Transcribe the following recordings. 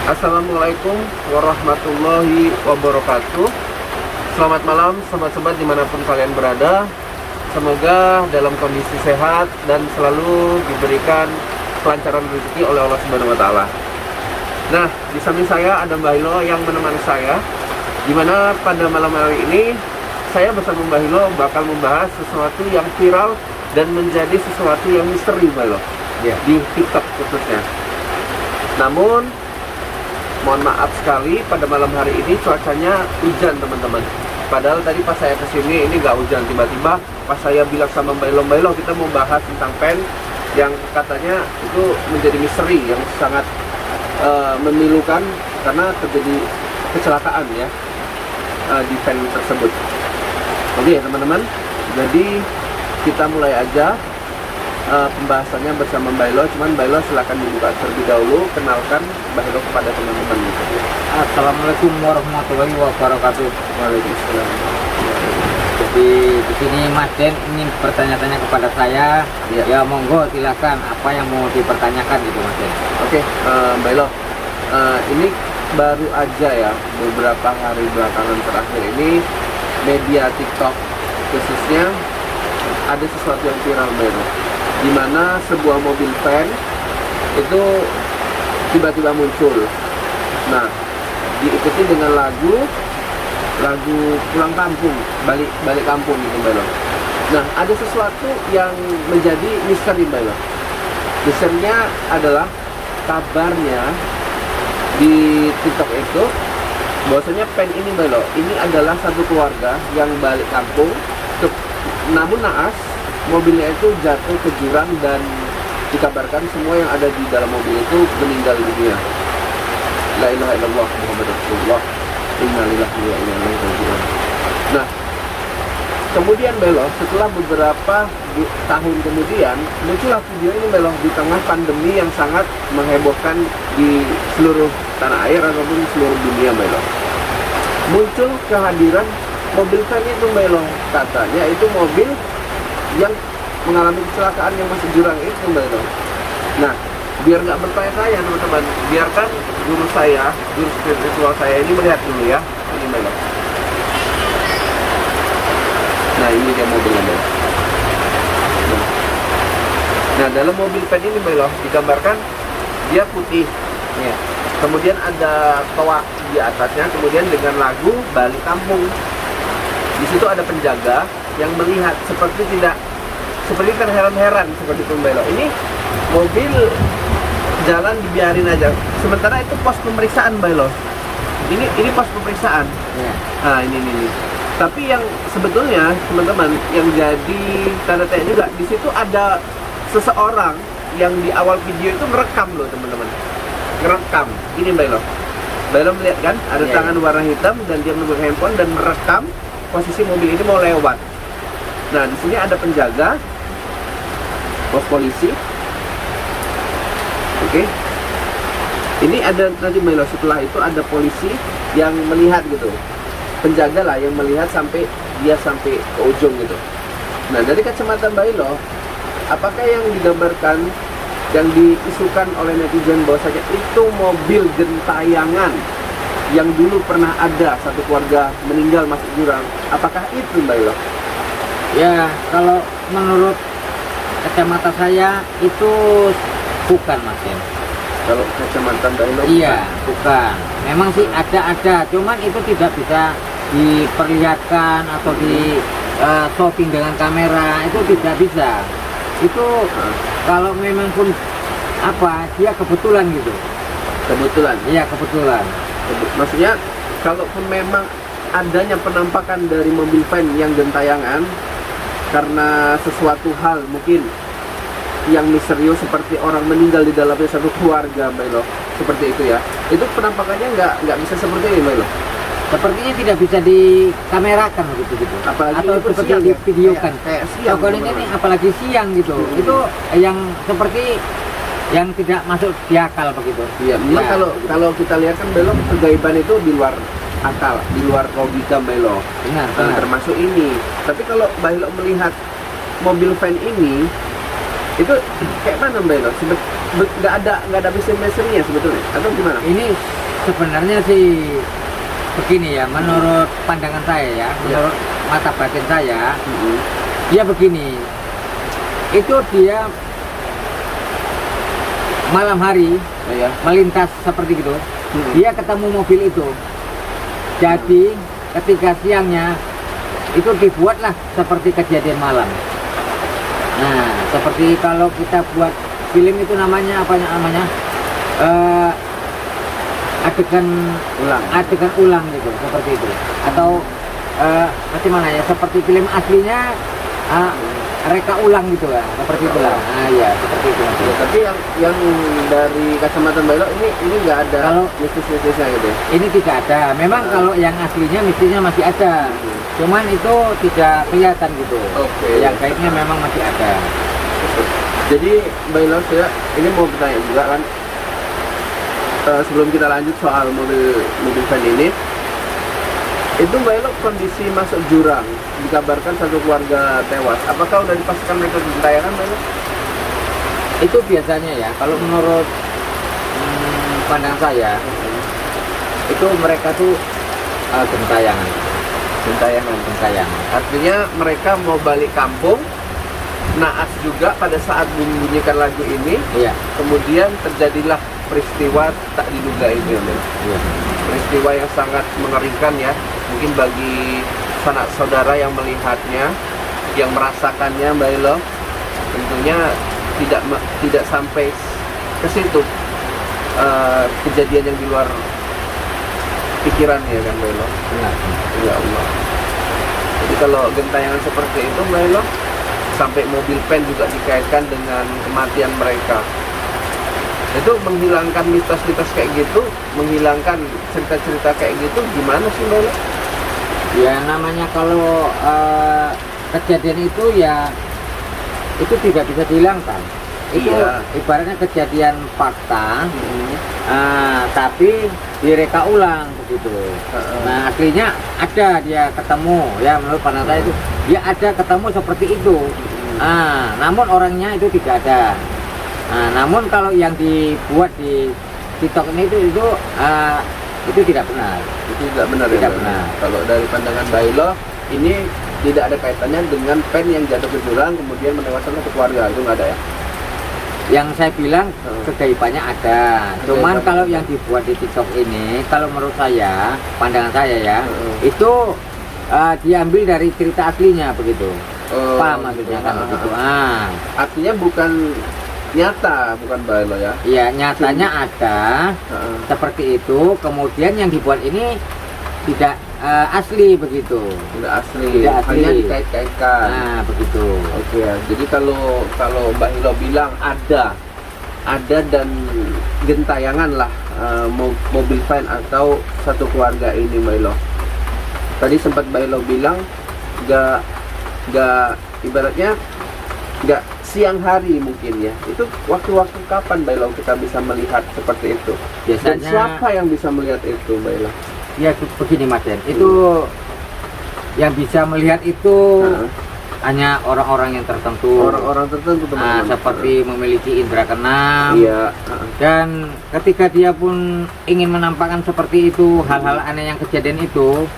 Assalamualaikum warahmatullahi wabarakatuh. Selamat malam sobat-sobat dimanapun kalian berada. Semoga dalam kondisi sehat dan selalu diberikan kelancaran rezeki oleh Allah Subhanahu wa Ta'ala. Nah, di samping saya ada Mbah Hilo yang menemani saya, dimana pada malam hari ini saya bersama Mbah Hilo bakal membahas sesuatu yang viral dan menjadi sesuatu yang misteri, Mbah Hilo, di TikTok khususnya. Namun mohon maaf sekali, pada malam hari ini cuacanya hujan, teman-teman. Padahal tadi pas saya kesini ini nggak hujan, tiba-tiba pas saya bilang sama Mbak Ilo kita mau bahas tentang pen yang katanya itu menjadi misteri yang sangat memilukan karena terjadi kecelakaan ya di pen tersebut. Oke ya teman-teman, jadi kita mulai aja pembahasannya bersama Mbak Ilo. Cuman Mbak Ilo silahkan dibuka terlebih dahulu, kenalkan Mbak Ilo kepada teman-teman. Assalamualaikum warahmatullahi wabarakatuh. Waalaikumsalam. Jadi di sini Mas Den ingin bertanya-tanya kepada saya. Ya. Ya monggo silakan, apa yang mau dipertanyakan gitu Mas Den. Oke, Mbak Ilo, ini baru aja ya beberapa hari belakangan terakhir ini media TikTok khususnya ada sesuatu yang viral, Mbak Ilo, di mana sebuah mobil van itu tiba-tiba muncul. Nah, diikuti dengan lagu pulang kampung, balik kampung gitu, Mbak Elo. Nah, ada sesuatu yang menjadi misteri, Mbak Elo. Misterinya adalah kabarnya di TikTok itu bahwasanya pen ini, Mbak Elo, ini adalah satu keluarga yang balik kampung, namun naas mobilnya itu jatuh ke jurang dan dikabarkan semua yang ada di dalam mobil itu meninggal dunia. La ilaha illallah Muhammad Rasulullah. Innalillahi wa inna ilaihi raji'un. Nah, kemudian Belo, setelah beberapa tahun kemudian muncullah video ini, Belo, di tengah pandemi yang sangat menghebohkan di seluruh tanah air ataupun seluruh dunia, Belo. Muncul kehadiran mobil van itu, Belo. Katanya itu mobil yang mengalami kecelakaan yang masuk jurang itu, Belo. Nah, biar nggak bertanya-tanya teman-teman, biarkan guru spiritual saya ini melihat dulu ya. Ini Belo. Nah, ini dia mobilnya, Belo. Nah, dalam mobil van ini, Belo, digambarkan dia putih ya. Kemudian ada toa di atasnya, kemudian dengan lagu balik kampung. Di situ ada penjaga yang melihat seperti terheran-heran seperti itu, Belo. Ini mobil jalan dibiarin aja. Sementara itu pos pemeriksaan, Belo. Ini pos pemeriksaan. Ya. Nah, ini. Tapi yang sebetulnya teman-teman yang jadi tanda tanya juga, di situ ada seseorang yang di awal video itu ngerekam loh, teman-teman. Ngerekam. Ini, Belo. Belo melihat kan ada tangan warna hitam dan dia memegang handphone dan merekam posisi mobil ini mau lewat. Nah, di sini ada penjaga pos polisi. Oke. Ini ada nanti, Mbak Ilo, setelah itu ada polisi yang melihat gitu. Penjaga lah yang melihat sampai ke ujung gitu. Nah, dari kacamata Mbak Ilo, apakah yang digambarkan yang diisukan oleh netizen bahwasanya itu mobil gentayangan yang dulu pernah ada satu keluarga meninggal masuk jurang? Apakah itu, Mbak Ilo? Ya, kalau menurut kacamata saya itu bukan, Mas Den. Kalau kacamata Mbak Ilo? Iya, bukan. Memang sih ada, cuman itu tidak bisa diperlihatkan atau di shooting dengan kamera, itu tidak bisa. Itu kalau memang pun dia kebetulan gitu. Kebetulan? Iya, kebetulan. Maksudnya kalaupun memang adanya penampakan dari mobil van yang gentayangan karena sesuatu hal mungkin yang misterius seperti orang meninggal di dalamnya satu keluarga, Mbak Ilo, seperti itu ya, itu penampakannya nggak bisa seperti ini, Mbak Ilo. Sepertinya tidak bisa dikamerakan gitu. Apalagi atau seperti siang, divideokan. kayak siang, Kalau ini apalagi siang gitu. Itu yang seperti yang tidak masuk di akal begitu. Iya, memang kalau kita lihat kan, Mbak Ilo, kegaiban itu di luar akal, di luar logika, Mbak Ilo. Benar. Termasuk ini. Tapi kalau Mbak Ilo melihat mobil van ini, itu kayak mana, Mbak Ilo? nggak ada messing-messingnya sebetulnya atau gimana? Ini sebenarnya sih begini ya, menurut pandangan saya ya, menurut mata batin saya, dia begini, itu dia malam hari Ya. melintas seperti itu, dia ketemu mobil itu. Jadi ketika siangnya itu dibuatlah seperti kejadian malam. Nah, seperti kalau kita buat film itu namanya apa namanya? Adegan ulang gitu, seperti itu. Atau bagaimana ya? Seperti film aslinya reka ulang gitu lah, seperti itulah. Nah, ya seperti itu. Ya, tapi yang dari kacamata Mbak Elo ini nggak ada Kalau mistis-mistisnya gitu ya? ini tidak ada. Memang kalau yang aslinya mestinya masih ada. Cuman itu tidak kelihatan gitu. Oke. Yang gaibnya memang masih ada. Jadi Mbak Elo, saya ini mau bertanya juga kan, sebelum kita lanjut soal mobil van ini, itu Mbak Elo kondisi masuk jurang, dikabarkan satu keluarga tewas. Apakah udah dipastikan mereka gentayangan Mbak Elo? Itu biasanya ya, kalau menurut pandangan saya, itu mereka tuh gentayangan. Artinya mereka mau balik kampung, naas juga pada saat membunyikan lagu ini. Iya. Kemudian terjadilah peristiwa tak diduga ini, Mbak. Iya. Peristiwa yang sangat mengerikan ya, mungkin bagi sanak saudara yang melihatnya, yang merasakannya Mbak Elo, tentunya tidak sampai ke situ, kejadian yang di luar pikirannya kan Mbak Elo. Benar. Ya Allah. Jadi kalau gentayangan seperti itu Mbak Elo, sampai mobil pen juga dikaitkan dengan kematian mereka, itu menghilangkan mitos-mitos kayak gitu, menghilangkan cerita-cerita kayak gitu, gimana sih Mbak Elo? Ya namanya kalau kejadian itu ya itu tidak bisa dihilangkan. Itu Iya. ibaratnya kejadian fakta, tapi direka ulang begitu. Nah aslinya ada dia ketemu ya, menurut pandangan saya itu dia ada ketemu seperti itu. Namun orangnya itu tidak ada. Namun kalau yang dibuat di TikTok ini itu tidak benar. Itu tidak benar Tidak ya Mbak Elo? benar. Kalau dari pandangan Mbak Elo, ini tidak ada kaitannya dengan pen yang jatuh ke jurang kemudian menewaskan satu keluarga, itu nggak ada ya? Yang saya bilang kegaibannya ada. Cuman kalau yang dibuat di TikTok ini, kalau menurut saya, pandangan saya ya, itu diambil dari cerita aslinya begitu. Paham maksudnya kan begitu. Artinya bukan nyata, bukan Mbak Elo ya? Iya, nyatanya ada seperti itu. Kemudian yang dibuat ini tidak asli begitu. Tidak asli, Tidak asli. hanya dikait-kaitkan. Nah, begitu. Oke ya. Jadi kalau Mbak Elo bilang ada dan gentayangan lah mobil van atau satu keluarga ini Mbak Elo. Tadi sempat Mbak Elo bilang nggak ibaratnya nggak siang hari mungkin ya. Itu waktu-waktu kapan Mbak Elo kita bisa melihat seperti itu? Dan Biasanya siapa yang bisa melihat itu Mbak Elo? ya begini Mas Den, itu yang bisa melihat itu hanya orang-orang yang tertentu. Orang-orang tertentu teman-teman. Seperti memiliki indera keenam. Iya. Dan ketika dia pun ingin menampakkan seperti itu, hal-hal aneh yang kejadian itu,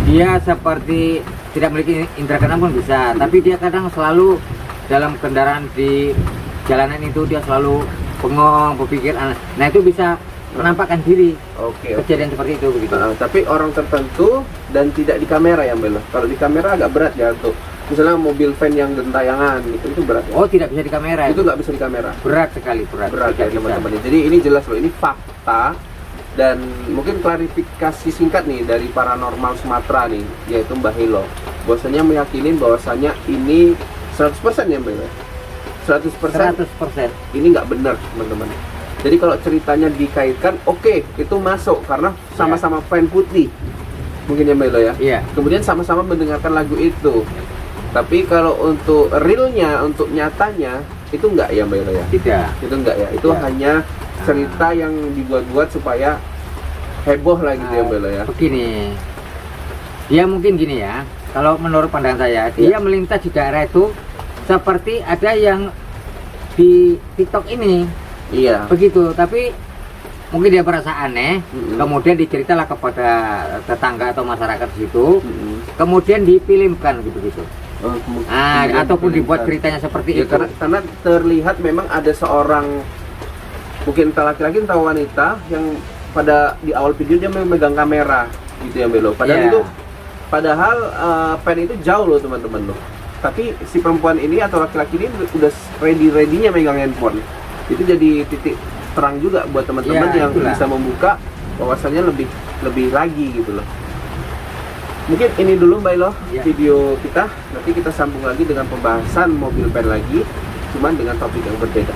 dia seperti tidak memiliki indera keenam pun bisa. Tapi dia kadang selalu dalam kendaraan di jalanan itu dia selalu bengong, berpikir aneh. Nah itu bisa menampakkan diri. Oke. Kejadian seperti itu begitu. Tapi orang tertentu dan tidak di kamera ya Mbak Elo. Kalau di kamera agak berat ya untuk misalnya mobil van yang gentayangan gitu, itu berat ya? Oh tidak bisa di kamera. Itu nggak bisa di kamera. Berat sekali, berat Ya tidak bisa. teman-teman. Jadi ini jelas loh, ini fakta dan mungkin klarifikasi singkat nih dari Paranormal Sumatera nih, yaitu Mbak Elo. Bahwasanya meyakini bahwasanya ini 100% ya Mbak Elo. 100%. 100%. Ini nggak benar teman-teman. Jadi kalau ceritanya dikaitkan, oke, itu masuk karena sama-sama fan putih, mungkin ya Mbak Elo ya. Iya. Kemudian sama-sama mendengarkan lagu itu. Tapi kalau untuk realnya, untuk nyatanya, itu enggak ya Mbak Elo ya? Tidak. Itu enggak ya? Itu Ya. hanya cerita yang dibuat-buat supaya heboh lah gitu ya Mbak Elo ya? Begini, dia mungkin gini ya, kalau menurut pandangan saya, dia melintas di daerah itu seperti ada yang di TikTok ini Iya. begitu. Tapi mungkin dia merasa aneh, Mm-mm. kemudian diceritalah kepada tetangga atau masyarakat di situ, kemudian difilmkan gitu-gitu. Kemudian Ataupun dibuat difilmkan. ceritanya seperti Ya, itu. karena terlihat memang ada seorang, mungkin entah laki-laki entah wanita, yang pada di awal video dia memegang kamera gitu ya Belo. Padahal Iya. itu, padahal pen itu jauh loh teman-teman loh. Tapi si perempuan ini atau laki-laki ini udah ready-readynya megang handphone. Itu jadi titik terang juga buat teman-teman Ya, yang itulah. bisa membuka wawasannya lebih lagi gitu loh. Mungkin ini dulu Mbak Elo Ya. video kita. Nanti kita sambung lagi dengan pembahasan mobil pen lagi, cuman dengan topik yang berbeda.